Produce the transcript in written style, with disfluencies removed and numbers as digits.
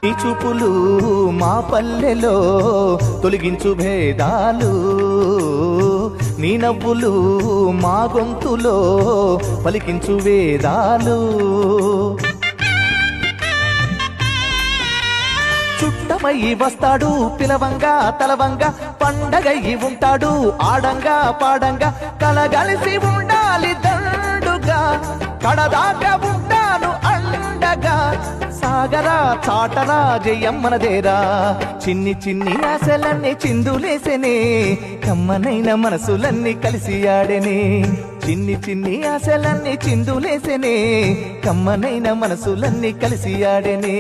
ఈ చూపులు మా పల్లెలో తొలగించు భేదాలు, నీ నవ్వులు మా గొంతులో పలికించు వేదాలు. చుట్టమయ్యి వస్తాడు పిలవంగా తలవంగా, పండగయ్యి ఉంటాడు ఆడంగా పాడంగా, కలగలిసి ఉండాలి దండుగా, కడదాకా ఉంటాను అండగా. సాగరా చాటరా జయమ్మనదేరా, చిన్ని చిన్ని ఆశలన్నీ చిందులేసెనే, కమ్మనైన మనసులన్నీ కలిసి ఆడెనే. చిన్ని చిన్ని ఆశలన్నీ చిందులేసెనే, కమ్మనైన మనసులన్నీ కలిసి ఆడెనే.